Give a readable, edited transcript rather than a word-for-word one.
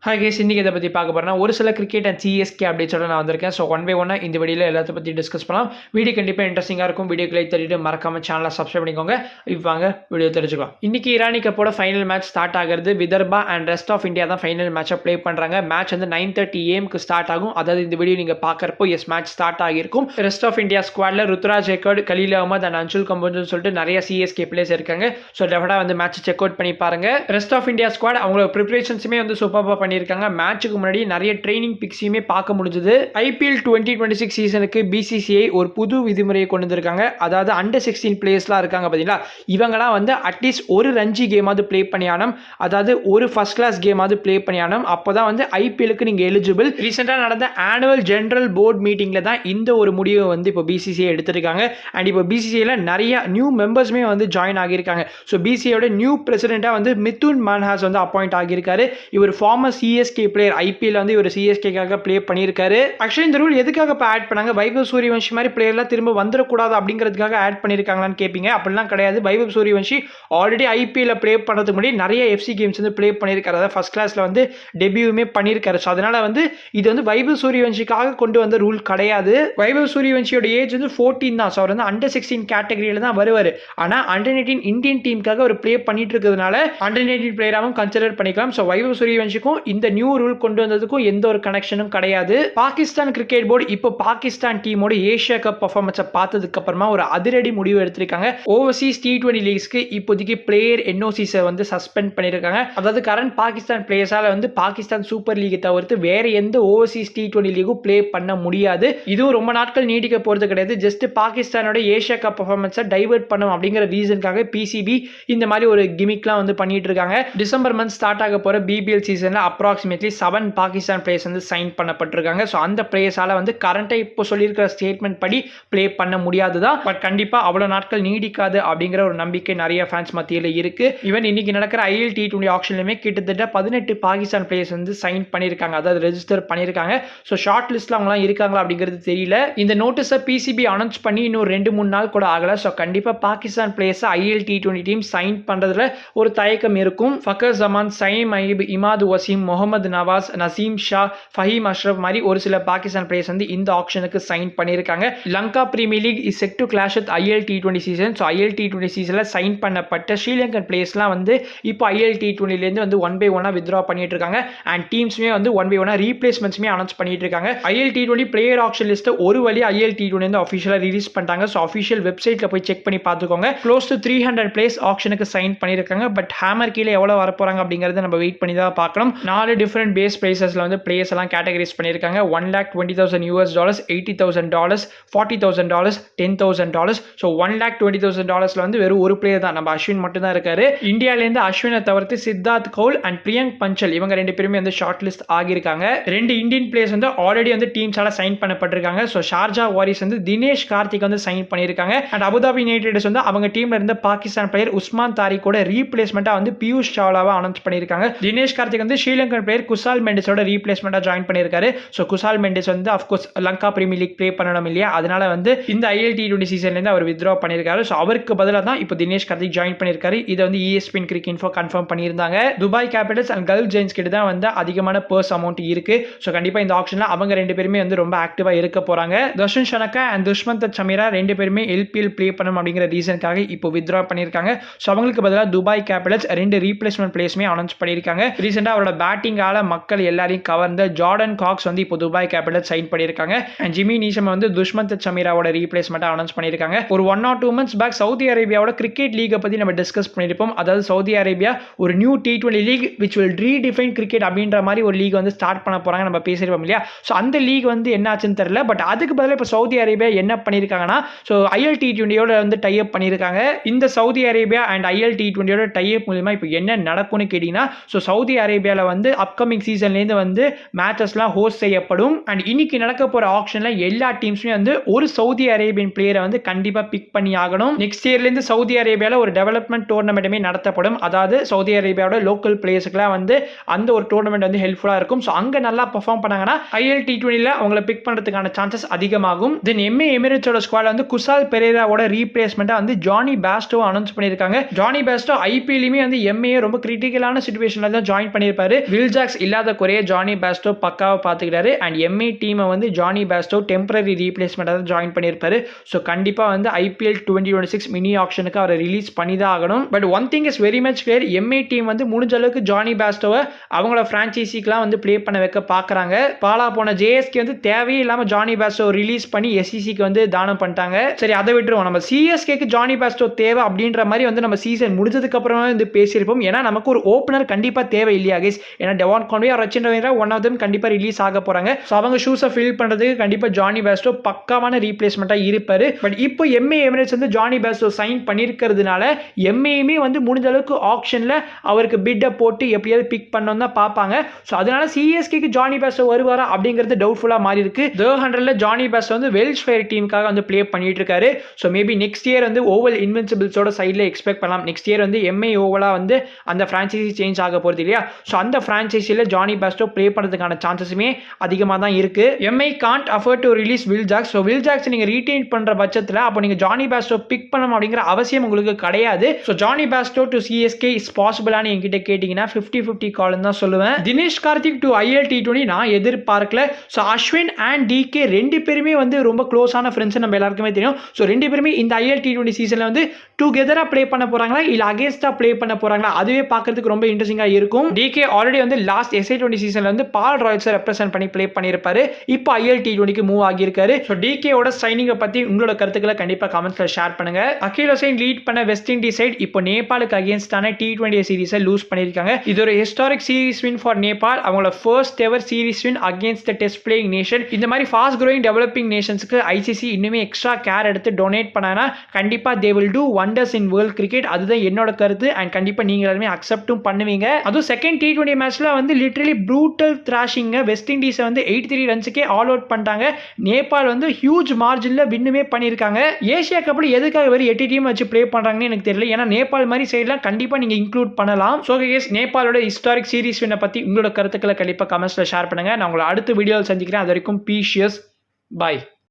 Hi guys, இன்றைக்கி இதை பற்றி பார்க்க போகிறேன்னா ஒரு சில கிரிக்கெட் அண்ட் சிஎஸ்கே அப்படின்னு நான் வந்திருக்கேன். ஸோ ஒன் பை ஒன்னாக இந்த வீடியோவில் எல்லாத்த பற்றி டிஸ்கஸ் பண்ணலாம். வீடியோ கண்டிப்பாக இன்ட்ரெஸ்டிங்காக இருக்கும். வீடியோக்கு லைக் தள்ளிட்டு மறக்காமல் சேனலை சப்ஸ்கிரைப் பண்ணிக்கோங்க. இப்போ வாங்க வீடியோ தெரிஞ்சுக்கலாம். இன்றைக்கி இரானி கப்போட ஃபைனல் மேட்ச் ஸ்டார்ட் ஆகிறது. Vidarbha and rest of India தான் ஃபைனல் மேட்சை ப்ளே பண்ணுறாங்க. மேட்ச் வந்து 9:30 AM ஸ்டார்ட் ஆகும். அதாவது இந்த வீடியோ நீங்கள் பார்க்குறப்போ மேட்ச் ஸ்டார்ட் ஆகியிருக்கும். ரெஸ்ட் ஆஃப் இந்தியா ஸ்குவாடில் ருத்ராஜ் ஜெக்கர்ட், கலீல் அகமது அண்ட் அன்சுல் கம்போஜ்னு சொல்லிட்டு நிறைய சிஎஸ்கே பிளேயர்ஸ் இருக்காங்க. ஸோ டெஃபினட்டாக வந்து மேட்ச் செக் அவுட் பண்ணி பாருங்க. ரெஸ்ட் ஆஃப் இந்தியா ஸ்குவாட் அவங்களோட ப்ரிப்பரேஷன்ஸுமே வந்து சூப்பராக பண்ணியிருக்காங்க. மேட்ச்சுக்கு முன்னாடி நிறைய ட்ரைனிங் பிக்ஸையுமே பார்க்க முடிஞ்சது. IPL 2026 சீசனுக்கு BCCI ஒரு புது விதிமுறையை கொண்டு வந்திருக்காங்க. அதாவது அண்டர் 16 பிளேயர்ஸ்லாம் இருக்காங்க பார்த்தீங்களா, இவங்கலாம் வந்து அட்லீஸ்ட் ஒரு ரஞ்சி கேமாவது ப்ளே பண்ணியானம், அதாவது ஒரு ஃபர்ஸ்ட் கிளாஸ் கேமாவது ப்ளே பண்ணியானம். அப்போ தான் வந்து IPLக்கு நீங்கள் எலிஜிபிள். ரீசெண்டாக நடந்த ஆனுவல் ஜென்ரல் போர்ட் மீட்டிங்கில் தான் இந்த ஒரு முடிவை வந்து இப்போ BCCI எடுத்திருக்காங்க. அண்ட் இப்போ BCCIல நிறைய நியூ மெம்பர்ஸுமே வந்து ஜாயின் ஆகியிருக்காங்க. ஸோ BCCIயோட நியூ பிரசிடென்ட்டாக வந்து மிதுன் மன்ஹாஸ் வந்து அப்பாயிண்ட் ஆகியிருக்காரு. இவர் ஃபார்மர் CSK பிளேயர். IPL வந்து இவர் CSKக்காக ப்ளே பண்ணியிருக்காரு. ஆக்சுவலி இந்த ரூல் எதுக்காக இப்போ ஆட் பண்ணாங்க? வைபவ் சூரியவன்ஷி மாதிரி பிளேயர்லாம் திரும்ப வந்துடக்கூடாது அப்படிங்கிறதுக்காக ஆட் பண்ணியிருக்காங்களான்னு கேட்பீங்க. அப்படிலாம் கிடையாது. Vaibhav Suryavanshi already IPL play பண்ணுறதுக்கு முன்னாடி நிறைய FC கேம்ஸ் வந்து ப்ளே பண்ணியிருக்காரு. அதாவது ஃபர்ஸ்ட் கிளாஸில் வந்து டெபியூமே பண்ணியிருக்காரு. ஸோ அதனால் வந்து இது வந்து வைபவ் சூரியவன்ஷிக்காக கொண்டு வந்த ரூல் கிடையாது. வைபவ் சூரியவன்ஷியோட ஏஜ் வந்து 14 தான். ஸோ அவர் வந்து அண்டர் 16 கேட்டகரியில் தான் வருவார். ஆனால் அண்டர் 19 இந்தியன் டீமுக்காக அவர் ப்ளே பண்ணிட்டு இருக்கிறதுனால அண்டர் 19 பிளேயராகவும் கன்சிடர் பண்ணிக்கலாம். ஸோ வைபவ் சூரியவன்ஷிக்கும் இந்த நியூ ரூல் கொண்டு வந்ததுக்கும் எந்த ஒரு கனெக்ஷனும் கிடையாது. பாகிஸ்தான் கிரிக்கெட் போர்டு இப்போ பாகிஸ்தான் டீமோட ஏஷியா கப் பர்ஃபார்மன்ஸை பார்த்ததுக்கு அப்புறமா ஒரு அதிரடி முடிவு எடுத்திருக்காங்க. ஓவர்சீஸ் T20 லீக்ஸ்க்கு இப்போதைக்கு பிளேயர் NOCs வந்து சஸ்பெண்ட் பண்ணியிருக்காங்க. அதாவது கரண்ட் பாகிஸ்தான் பிளேயர்ஸால வந்து பாகிஸ்தான் சூப்பர் லீக் தவிர்த்து வேற எந்த ஓவர்சீஸ் T20 லீக்கும் ப்ளே பண்ண முடியாது. இதுவும் ரொம்ப நாட்கள் நீடிக்க போறது கிடையாது. ஜஸ்ட் பாகிஸ்தானோட ஏஷியா கப் பர்ஃபார்மன்ஸை டைவர்ட் பண்ணும் அப்படிங்கிற ரீசனுக்காக PCB இந்த மாதிரி ஒரு கிமிக்லாம் வந்து பண்ணிட்டு இருக்காங்க. டிசம்பர் மந்த் ஸ்டார்ட் ஆக போற BBL சீசன்ல அப்ராக்சிமேட்லி 7 பாகிஸ்தான் பிளேயர்ஸ் வந்து சைன் பண்ணப்பட்டிருக்காங்க. ஸோ அந்த பிளேயர்ஸால வந்து கரண்டா இப்போ சொல்லியிருக்கிற ஸ்டேட்மெண்ட் படி ப்ளே பண்ண முடியாது தான். பட் கண்டிப்பாக அவ்வளோ நாட்கள் நீடிக்காது அப்படிங்கிற ஒரு நம்பிக்கை நிறைய ஃபேன்ஸ் மத்தியில் இருக்கு. ஈவன் இன்னைக்கு நடக்கிற IL T20 ஆக்ஷன்லையுமே கிட்டத்தட்ட 18 பாகிஸ்தான் பிளேயர்ஸ் வந்து சைன் பண்ணியிருக்காங்க, அதாவது ரெஜிஸ்டர் பண்ணியிருக்காங்க. ஸோ ஷார்ட் லிஸ்ட்ல அவங்களாம் இருக்காங்களா அப்படிங்கிறது தெரியல. இந்த நோட்டீஸை PCB அனௌன்ஸ் பண்ணி இன்னும் 2-3 நாள் கூட ஆகல. ஸோ கண்டிப்பாக பாகிஸ்தான் பிளேயர்ஸை IL T20 டீம் சைன் பண்ணுறதுல ஒரு தயக்கம் இருக்கும். ஃபக்கர் ஜமான், சயீம் அய்யூப், இமாது வசீம், முகமது நவாஸ், நசீம் ஷா, ஃபஹீம் அஷ்ரப் மாதிரி ஒரு சில பாகிஸ்தான் பிளேயர்ஸ் வந்து இந்த ஆக்ஷனுக்கு சைன் பண்ணியிருக்காங்க. Lanka premier league is set to clash with IL T20 season. So IL T20 சீசனில் சைன் பண்ணப்பட்ட ஸ்ரீலங்கன் பிளேயர்ஸ்லாம் வந்து இப்போ IL T20லேருந்து வந்து 1 by 1 வித்ரா பண்ணிட்டு இருக்காங்க. அண்ட் டீம்ஸுமே வந்து 1 by 1 ரீப்ளேஸ்மெண்ட்ஸுமே அனௌன்ஸ் பண்ணிட்டு இருக்காங்க. IL T20 பிளேயர் ஆக்ஷன் லிஸ்ட்டை ஒரு வழி IL T20 வந்து அஃபிஷியலாக ரிலீஸ் பண்ணிட்டாங்க. ஸோ அஃபிஷியல் வெப்சைட்டில் போய் செக் பண்ணி பார்த்துக்கோங்க. க்ளோஸ் டு 300 பிளேயர்ஸ் ஆக்ஷனுக்கு சைன் பண்ணியிருக்காங்க. பட் ஹேமர் கீழே எவ்வளோ வரப்போறாங்க அப்படிங்கிறத நம்ம வெயிட் பண்ணி தான் பார்க்கணும். 4 டிஃப்ரெண்ட் பேஸ் பிரைசஸ்ல வந்து பிளேயர்ஸ் எல்லாம் கேட்டகரைஸ் பண்ணியிருக்காங்க. $1,20,000, $80,000, $40,000, $10,000. ஸோ $1,20,000 வந்து வெறும் ஒரு பிளேயர் தான், நம்ம அஸ்வின் மட்டும் தான் இருக்காரு. இந்தியாவிலேருந்து அஸ்வினை தவிர்த்து சித்தார்த் கவுல் அண்ட் பிரியங்க் பஞ்சல் இவங்க 2 பேருமே வந்து ஷார்ட் லிஸ்ட் ஆகியிருக்காங்க. 2 இந்தியன் பிளேயர்ஸ் வந்து ஆல்ரெடி வந்து டீம்ஸால சைன் பண்ணப்பட்டிருக்காங்க. ஸோ ஷார்ஜா வாரிஸ் வந்து தினேஷ் கார்த்திக் வந்து சைன் பண்ணியிருக்காங்க. அண்ட் அபுதாபி யுனைடெட் வந்து அவங்க டீம்ல இருந்த பாகிஸ்தான் பிளேயர் உஸ்மான் தாரிக்கோட ரீப்ளேஸ்மெண்டா வந்து பியூஷ் சாவ்லாவை அனௌன்ஸ் பண்ணியிருக்காங்க. தினேஷ் கார்த்திக் வந்து ஸ்ரீலங்கன் பிளேயர் குசால் மெண்டஸோட ரீப்ளேஸ்மெண்டா ஜாயின் பண்ணியிருக்காரு. ஸோ குசால் மெண்டஸ் வந்து of course Lanka premier league play பண்ணணும் இல்லையா, அதனால வந்து இந்த IL T20 சீசன்லேருந்து அவர் வித்ரா பண்ணியிருக்காரு. ஸோ அவருக்கு பதிலாக தான் இப்போ தினேஷ் கார்த்திக் ஜாயின் பண்ணியிருக்காரு. இதை வந்து ESPN கிரிக் இன்ஃபோ கன்ஃபார்ம் பண்ணியிருந்தாங்க. Dubai Capitals and Gulf Giants கிட்ட தான் வந்து அதிகமான பர்ஸ் அமௌண்ட் இருக்கு. ஸோ கண்டிப்பாக இந்த ஆக்ஷனில் அவங்க 2 பேருமே வந்து ரொம்ப ஆக்டிவாக இருக்க போறாங்க. தர்ஷன் ஷனக்கா அண்ட் துஷ்மந்த் சமீரா 2 பேருமே LPL ப்ளே பண்ணணும் அப்படிங்கிற ரீசனுக்காக இப்போ வித்ரா பண்ணியிருக்காங்க. ஸோ அவங்களுக்கு பதிலாக துபாய் கேபிட்டல்ஸ் 2 ரீப்ளேஸ்மெண்ட் பிளேயர்ஸுமே அனௌன்ஸ் பண்ணியிருக்காங்க. ரீசெண்டாக அவரோட பேட்டிங்கால மக்கள் எல்லாரையும் கவர்ந்த ஜார்டன் காக்ஸ் வந்து இப்போ துபாய் கேபிட்டல் சைன் பண்ணியிருக்காங்க. அண்ட் ஜிமி நீஷம் வந்து துஷ்மந்த் சமீராவோட ரீப்ளேஸ்மெண்ட் அனௌன்ஸ் பண்ணியிருக்காங்க. ஒரு 1 or 2 months பேக் சவுதி அரேபியாவோட கிரிக்கெட் லீகை பற்றி நம்ம டிஸ்கஸ் பண்ணியிருப்போம். அதாவது சவுதி அரேபியா ஒரு new T20 league which will redefine cricket அப்படின்ற மாதிரி ஒரு லீக் வந்து ஸ்டார்ட் பண்ண போறாங்க, நம்ம பேசியிருப்போம் இல்லையா. ஸோ அந்த லீக் வந்து என்ன ஆச்சுன்னு தெரியல. பட் அதுக்கு பதிலாக இப்போ சவுதி அரேபியா என்ன பண்ணியிருக்காங்கன்னா, ஸோ IL T20யோட வந்து டைப் பண்ணியிருக்காங்க. இந்த சவுதி அரேபியா அண்ட் IL T20யோட டைப் மூலமா இப்போ என்ன நடக்கும்னு கேட்டீங்கன்னா, ஸோ சவுதி அரேபியாவில் வந்து அப்கமிங் சீசன்லேருந்து வந்து மேட்சஸ்லாம் ஹோஸ்ட் செய்யப்படும். அண்ட் இன்னைக்கு நடக்க போற ஆக்ஷன்ல எல்லா டீம்ஸுமே வந்து ஒரு சவுதி அரேபியன் பிளேயரை வந்து கண்டிப்பா பிக் பண்ணி ஆகணும். நெக்ஸ்ட் இயர்ல இருந்து சவுதி அரேபியால ஒரு டெவலப்மெண்ட் டூர்னமெண்ட்டுமே நடத்தப்படும். அதாவது சவுதி அரேபியாவோட லோக்கல் பிளேயர்ஸ்க்குலாம் வந்து அந்த ஒரு டூர்னமெண்ட் வந்து ஹெல்ப்ஃபுல்லா இருக்கும். ஸோ அங்க நல்லா பெர்ஃபார்ம் பண்ணாங்கன்னா IL T20ல அவங்கள பிக் பண்றதுக்கான சான்சஸ் அதிகமாகும். தென் MA எமிரேட்ஸோட ஸ்குவாட்ல வந்து குசால் பெரேராவோட ரீப்ளேஸ்மெண்டா வந்து ஜானி பேஸ்டோ அனௌன்ஸ் பண்ணியிருக்காங்க. ஜானி பேஸ்டோ IPLலுமே வந்து MA ரொம்ப கிரிட்டிக்கலான சிச்சுவேஷன்ல தான் ஜாயின் பண்ணியிருப்பாரு. வில் ஜாக்ஸ் இல்லாத குறைய ஜானி பேஸ்டோ பக்காவை பார்த்துக்கிட்டாரு. அண்ட் எம்ஐ டீமை வந்து ஜானி பேஸ்டோ டெம்பரரி ரீப்ளேஸ்மெண்ட்டாக தான் ஜாயின் பண்ணியிருப்பாரு. ஸோ கண்டிப்பாக வந்து IPL 2026 மினி ஆக்ஷனுக்கு அவரை ரிலீஸ் பண்ணி தான் ஆகணும். But one thing is very much clear, Mi team வந்து முடிஞ்ச அளவுக்கு ஜானி பேஸ்டோவை அவங்கள ஃப்ரான்ச்சைசிக்கெலாம் வந்து ப்ளே பண்ண வைக்க பார்க்குறாங்க. பாலா போன JSK வந்து தேவையே இல்லாமல் ஜானி பேஸ்டோ ரிலீஸ் பண்ணி SECக்கு வந்து தானம் பண்ணிட்டாங்க. சரி, அதை விட்டுருவோம். நம்ம CSKக்கு ஜானி பேஸ்டோ தேவை அப்படின்ற மாதிரி வந்து நம்ம சீசன் முடிஞ்சதுக்கு அப்புறமா வந்து பேசியிருப்போம். ஏன்னா நமக்கு ஒரு ஓப்பனர் கண்டிப்பாக தேவை இல்லையா கைஸ்? ஏன்னா Devon Conway Rachin Ravindra one of them கண்டிப்பாக ரிலீஸ் ஆக போகிறாங்க. ஸோ அவங்க ஷூஸை ஃபில் பண்ணுறதுக்கு கண்டிப்பாக ஜானி பேஸ்டோ பக்காவான ரீப்ளேஸ்மெண்ட்டாக இருப்பார். பட் இப்போ எம்ஏ எமிரேட்ஸ் வந்து ஜானி பேஸ்டோ சைன் பண்ணியிருக்கிறதுனால எம்ஏயுமே வந்து முடிஞ்ச அளவுக்கு ஆக்ஷனில் அவருக்கு பிட்டை போட்டு எப்படியாவது பிக் பண்ணணும் தான் பார்ப்பாங்க. ஸோ அதனால CSKக்கு ஜானி பேஸ்டோ வருவாரா அப்படிங்கிறது டவுட்ஃபுல்லாக மாறி இருக்கு. 100ல் ஜானி பேஸ்டோ வந்து வெல்ஸ் ஃபயர் டீமுக்காக வந்து ப்ளே பண்ணிட்டு இருக்காரு. ஸோ மேபி நெக்ஸ்ட் இயர் வந்து ஓவல் இன்வென்சிபிள்ஸோட சைடில் எக்ஸ்பெக்ட் பண்ணலாம். நெக்ஸ்ட் இயர் வந்து எம்ஏ ஓவலாக வந்து அந்த ஃப்ரான்ச்சைசி சேஞ்ச் ஆக போகிறது இல்லையா? ஸோ அந்த ஃப்ரான்ச்சைசியில் ஜானி பேஸ்டோ ப்ளே பண்ணுறதுக்கான சான்சஸுமே அதிகமாக தான் இருக்கு. MI can't afford to release Will Jacks. So Will Jacks நீங்கள் ரீடைன் பண்ணுற பட்சத்தில் அப்போ நீங்கள் ஜானி பேஸ்டோ பிக் பண்ணணும் அப்படிங்கிற அவசியம் உங்களுக்கு கிடையாது. So Johnny Bairstow to CSK is பாசிபிளானு என்கிட்ட கேட்டிங்கன்னா 50-50 கால்னு தான் சொல்லுவேன். Dinesh Karthik to IL T20 நான் எதிர்பார்க்கல. ஸோ அஸ்வின் அண்ட் DK ரெண்டு பேருமே வந்து ரொம்ப க்ளோஸான ஃப்ரெண்ட்ஸ் நம்ம எல்லாருக்குமே தெரியும். ஸோ ரெண்டு பேருமே இந்த IL T20 சீசனில் வந்து டுகெதராக ப்ளே பண்ண போகிறாங்களா இல்லை அகேன்ஸ்டாக ப்ளே பண்ண போகிறாங்களா, அதுவே பார்க்கறதுக்கு ரொம்ப இன்ட்ரெஸ்டிங்காக இருக்கும். DK ஆல்ரெடி வந்து லாஸ்ட் SI20 சீசனில் வந்து பால் ராயல்ஸை ரெப்ரசென்ட் பண்ணி ப்ளே பண்ணியிருப்பாரு. இப்போ IL T20க்கு மூவ் ஆகியிருக்காரு. ஸோ DKயோட சைனிங்கை பற்றி உங்களோட கருத்துக்களை கண்டிப்பாக கமெண்ட்ஸில் ஷேர் பண்ணுங்க. அகில் ஹுசைன் லீட் பண்ண வெஸ்ட் இண்டீஸ் சைட் இப்போ நேபாளுக்கு அகேன்ஸ்டான T20 சீரிஸை லூஸ் பண்ணியிருக்காங்க. இது ஒரு historic series win for Nepal. அவங்களோட first ever series win against the test playing nation. இந்த மாதிரி ஃபாஸ்ட் க்ரோயிங் டெவலப்பிங் நேஷன்ஸ்க்கு ICC இன்னுமே எக்ஸ்ட்ரா கேர் எடுத்து டொனேட் பண்ணாங்கன்னா கண்டிப்பாக they will do wonders in world cricket. அதுதான் என்னோட கருத்து. அண்ட் கண்டிப்பாக நீங்கள் எல்லாருமே அக்செப்டும் பண்ணுவீங்க. அதுவும் செகண்ட் T20 மேட்ச்ல வந்து லிட்டரலி ப்ரூட்டல் த்ராஷிங்க வெஸ்ட் இண்டீஸை வந்து 83 ரன்ஸுக்கே ஆல் அவுட் பண்ணிட்டாங்க. நேபாள் வந்து ஹியூஜ் மார்ஜினில் வின்னுமே பண்ணியிருக்காங்க. ஏசியா கப்பில் எதுக்காக வெறும் 8 டீம் வச்சு ப்ளே பண்ணுறாங்கன்னு எனக்கு தெரியல. ஏன்னா நேபாள் மாதிரி சைட்லாம் கண்டிப்பாக நீங்கள் இன்க்ளூட் பண்ணலாம். ஸோ கேஸ் நேபாளோட ஹிஸ்டாரிக் சீரிஸ் வின்னை பற்றி உங்களோட கருத்துக்களை கண்டிப்பாக கமெண்ட்ஸில் ஷேர் பண்ணுங்கள். நான் உங்களை அடுத்த வீடியோவில் சந்திக்கிறேன். அது வரைக்கும் பீஷியஸ். பாய்.